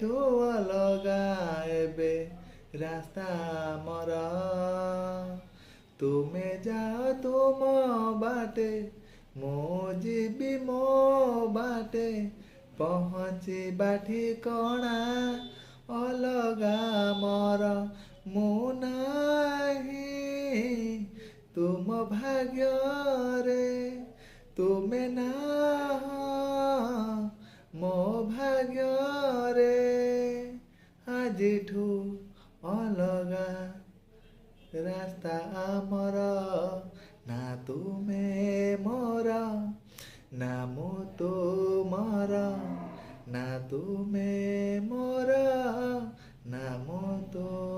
ଆଜିଠୁ ଅଲଗା ଏବେ ରାସ୍ତା ଆମର। ତୁମେ ଯାଅ ତୁମ ବାଟେ, ମୁଁ ଯିବି ମୋ ବାଟେ, ପହଞ୍ଚିବା ଠିକଣା ଅଲଗା ମୋର। ମୁଁ ନାହିଁ ତୁମ ଭାଗ୍ୟରେ, ତୁମେ ନାହଁ ମୋ ଭାଗ୍ୟରେ। ଆଜିଠୁ ଅଲଗା ରାସ୍ତା ଆମର। ନା ତୁମେ ମୋର, ନା ମୁଁ ତୁମର, ନା ତୁମେ ମୋର, ନା ମୁଁ ତୁମର।